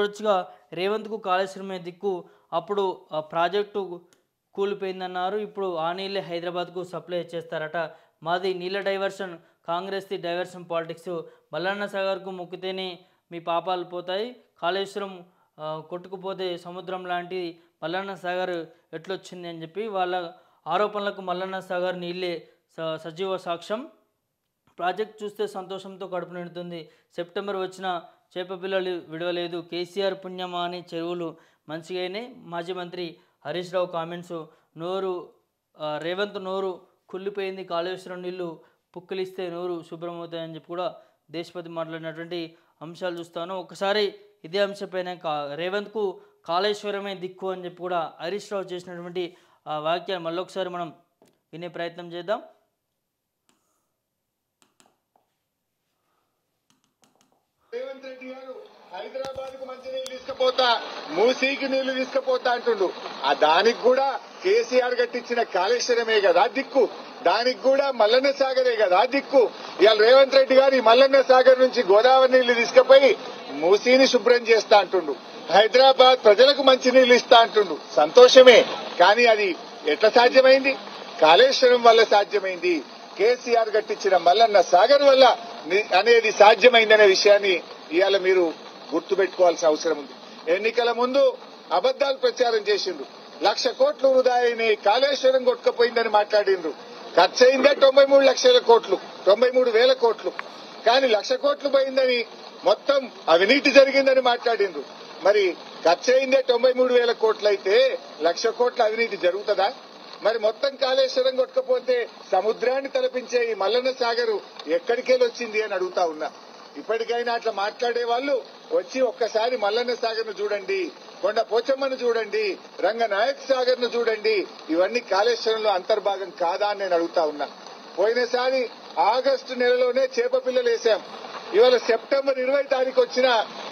చూడొచ్చుగా రేవంత్కు కాళేశ్వరమే దిక్కు. అప్పుడు ఆ ప్రాజెక్టు కూలిపోయిందన్నారు. ఇప్పుడు ఆ నీళ్ళే హైదరాబాద్కు సప్లై చేస్తారట. మాది నీళ్ళ డైవర్షన్, కాంగ్రెస్ది డైవర్షన్ పాలిటిక్స్. మల్లన్న సాగర్కు మొక్కితేనే మీ పాపాలు పోతాయి. కాళేశ్వరం కొట్టుకుపోతే సముద్రం లాంటి మల్లన్న సాగర్ ఎట్లొచ్చింది అని చెప్పి వాళ్ళ ఆరోపణలకు మల్లన్న సాగర్ నీళ్ళే సజీవ సాక్ష్యం. ప్రాజెక్ట్ చూస్తే సంతోషంతో కడుపు నిండుతుంది. సెప్టెంబర్ వచ్చిన చేప పిల్లలు విడవలేదు. కేసీఆర్ పుణ్యమా అని చెరువులు మంచిగానే. మాజీ మంత్రి హరీష్ రావు కామెంట్స్. రేవంత్ నోరు కుళ్ళిపోయింది. కాళేశ్వరం నీళ్లు పుక్కిలిస్తే నోరు శుభ్రమవుతాయని చెప్పి కూడా దేశపతి మాట్లాడినటువంటి అంశాలు చూస్తాను. ఒకసారి ఇదే అంశంపైన రేవంత్కు కాళేశ్వరమే దిక్కు అని చెప్పి కూడా హరీష్ రావు చేసినటువంటి వాక్యాలు మళ్ళొకసారి మనం వినే ప్రయత్నం చేద్దాం. రేవంత్ రెడ్డి గారు హైదరాబాద్ కు మంచి నీళ్లు తీసుకుపోతా, మూసీకి నీళ్లు తీసుకుపోతా అంటుండు. ఆ దానికి కూడా కేసీఆర్ కట్టించిన కాళేశ్వరమే కదా దిక్కు, దానికి కూడా మల్లన్న సాగరే కదా దిక్కు. ఇవాళ రేవంత్ రెడ్డి గారు ఈ మల్లన్న సాగర్ నుంచి గోదావరి నీళ్లు తీసుకుపోయి మూసీని శుభ్రం చేస్తా అంటుండు. హైదరాబాద్ ప్రజలకు మంచి నీళ్లు ఇస్తా అంటుండు. సంతోషమే, కానీ అది ఎట్లా సాధ్యమైంది? కాళేశ్వరం వల్ల సాధ్యమైంది. కేసీఆర్ కట్టించిన మల్లన్న సాగర్ వల్ల అనేది సాధ్యమైందనే విషయాన్ని ఇవాళ మీరు గుర్తుపెట్టుకోవాల్సిన అవసరం ఉంది. ఎన్నికల ముందు అబద్దాలు ప్రచారం చేసిండ్రు. 1,00,000 కోట్లు వృధా అయినాయి, కాళేశ్వరం కొట్టుకుపోయిందని మాట్లాడిండ్రు. ఖర్చు అయిందే 93 లక్షల కోట్లు, 93,000 కోట్లు. కానీ 1,00,000 కోట్లు పోయిందని, మొత్తం అవినీతి జరిగిందని మాట్లాడిండ్రు. మరి ఖర్చు అయిందే 93,000 కోట్లు అయితే 1,00,000 కోట్ల అవినీతి జరుగుతుందా? మరి మొత్తం కాళేశ్వరం కొట్టుకపోతే సముద్రాన్ని తలపించే ఈ మల్లన్న సాగరు ఎక్కడికెళ్ళి వచ్చింది అని అడుగుతా ఉన్నా. ఇప్పటికైనా అట్లా మాట్లాడే వాళ్ళు వచ్చి ఒక్కసారి మల్లన్న సాగర్ ను చూడండి, కొండ పోచమ్మను చూడండి, రంగనాయక్ సాగర్ ను చూడండి. ఇవన్నీ కాళేశ్వరంలో అంతర్భాగం కాదా అని నేను అడుగుతా ఉన్నా. పోయినసారి ఆగస్టు నెలలోనే చేప పిల్లలు వేసాం. ఇవాళ సెప్టెంబర్ 20 తారీఖు వచ్చిన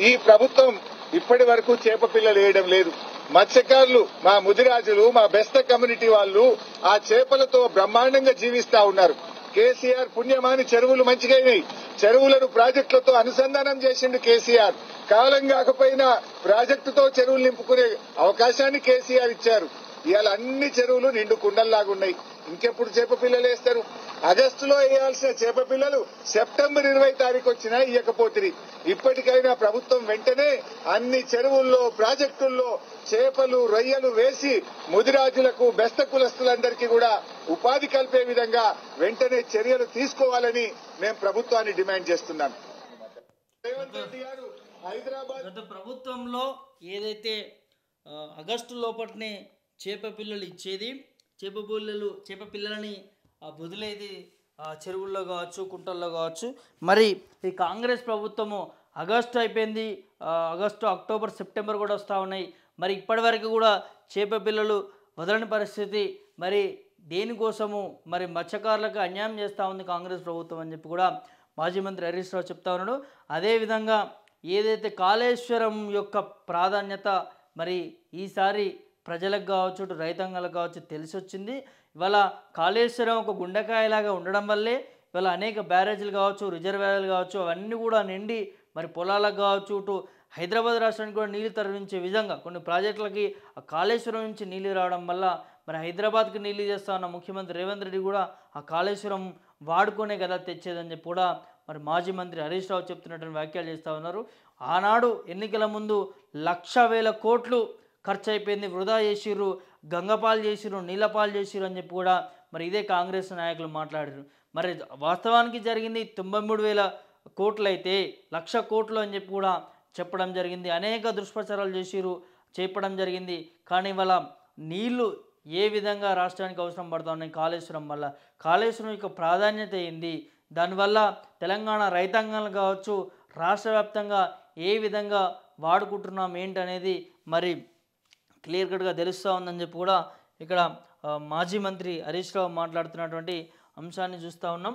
ఈ ప్రభుత్వం ఇప్పటి వరకు చేప పిల్లలు వేయడం లేదు. మత్స్యకారులు, మా ముదిరాజులు, మా బెస్త కమ్యూనిటీ వాళ్ళు ఆ చేపలతో బ్రహ్మాండంగా జీవిస్తా ఉన్నారు. కేసీఆర్ పుణ్యమాని చెరువులు మంచిగాయినాయి. చెరువులను ప్రాజెక్టులతో అనుసంధానం చేసిండు కేసీఆర్. కాలం కాకపోయినా ప్రాజెక్టుతో చెరువులు నింపుకునే అవకాశాన్ని కేసీఆర్ ఇచ్చారు. ఇవాళ అన్ని చెరువులు నిండు కుండల్లాగున్నాయి. ఇంకెప్పుడు చేప పిల్లలు వేస్తారు? ఆగస్టులో వేయాల్సిన చేప పిల్లలు సెప్టెంబర్ 20 తారీఖు వచ్చినా ఇయ్యకపోతుంది. ఇప్పటికైనా ప్రభుత్వం వెంటనే అన్ని చెరువుల్లో, ప్రాజెక్టుల్లో చేపలు, రొయ్యలు వేసి ముదిరాజులకు, బెస్త కులస్తులందరికీ కూడా ఉపాధి కల్పే విధంగా వెంటనే చర్యలు తీసుకోవాలని మేము ప్రభుత్వాన్ని డిమాండ్ చేస్తున్నాం. రేవంత్ రెడ్డి గారు హైదరాబాద్ గత ప్రభుత్వంలో ఏదైతే ఆగస్టు లోపట్నే చేప పిల్లలు ఇచ్చేది, చేప పిల్లలని వదిలేది చెరువుల్లో కావచ్చు, కుంటల్లో కావచ్చు. మరి ఈ కాంగ్రెస్ ప్రభుత్వము ఆగస్టు అయిపోయింది, అక్టోబర్, సెప్టెంబర్ కూడా వస్తూ ఉన్నాయి. మరి ఇప్పటి వరకు కూడా చేప పిల్లలు వదలని పరిస్థితి. మరి దేనికోసము మరి మత్స్యకారులకు అన్యాయం చేస్తూ ఉంది కాంగ్రెస్ ప్రభుత్వం అని చెప్పి కూడా మాజీ మంత్రి హరీష్ రావు చెప్తా ఉన్నాడు. అదేవిధంగా ఏదైతే కాళేశ్వరం యొక్క ప్రాధాన్యత మరి ఈసారి ప్రజలకు కావచ్చు, రైతాంగాలకు కావచ్చు తెలిసి వచ్చింది. ఇవాళ కాళేశ్వరం ఒక గుండెకాయలాగా ఉండడం వల్లే ఇవాళ అనేక బ్యారేజీలు కావచ్చు, రిజర్వాయర్లు కావచ్చు, అవన్నీ కూడా నిండి మరి పొలాలకు కావచ్చు, ఇటు హైదరాబాద్ రాష్ట్రానికి కూడా నీళ్లు తరలించే విధంగా కొన్ని ప్రాజెక్టులకి ఆ కాళేశ్వరం నుంచి నీళ్లు రావడం వల్ల మరి హైదరాబాద్కి నీళ్లు చేస్తా ఉన్న ముఖ్యమంత్రి రేవంత్ రెడ్డి కూడా ఆ కాళేశ్వరం వాడుకునే కదా తెచ్చేదని చెప్పి కూడా మరి మాజీ మంత్రి హరీష్ రావు చెప్తున్నటువంటి వ్యాఖ్యలు చేస్తూ ఉన్నారు. ఆనాడు ఎన్నికల ముందు 1,00,000 కోట్లు ఖర్చు అయిపోయింది, వృధా చేసిర్రు, గంగపాలు చేసిర్రు, నీళ్ళపాలు చేసిర్రు అని చెప్పి కూడా మరి ఇదే కాంగ్రెస్ నాయకులు మాట్లాడారు. మరి వాస్తవానికి జరిగింది 93,000 కోట్లు అయితే 1,00,000 కోట్లు అని చెప్పి కూడా చెప్పడం జరిగింది. అనేక దుష్ప్రచారాలు చెప్పడం జరిగింది. కానీ ఇవాళ నీళ్లు ఏ విధంగా రాష్ట్రానికి అవసరం పడుతూ ఉన్నాయి కాళేశ్వరం వల్ల, కాళేశ్వరం యొక్క ప్రాధాన్యత ఏంది, దానివల్ల తెలంగాణ రైతాంగాలు కావచ్చు, రాష్ట్ర వ్యాప్తంగా ఏ విధంగా వాడుకుంటున్నాం ఏంటనేది మరి క్లియర్ కట్గా తెలుస్తూ ఉందని చెప్పి కూడా ఇక్కడ మాజీ మంత్రి హరీష్ రావు మాట్లాడుతున్నటువంటి అంశాన్ని చూస్తూ ఉన్నాం.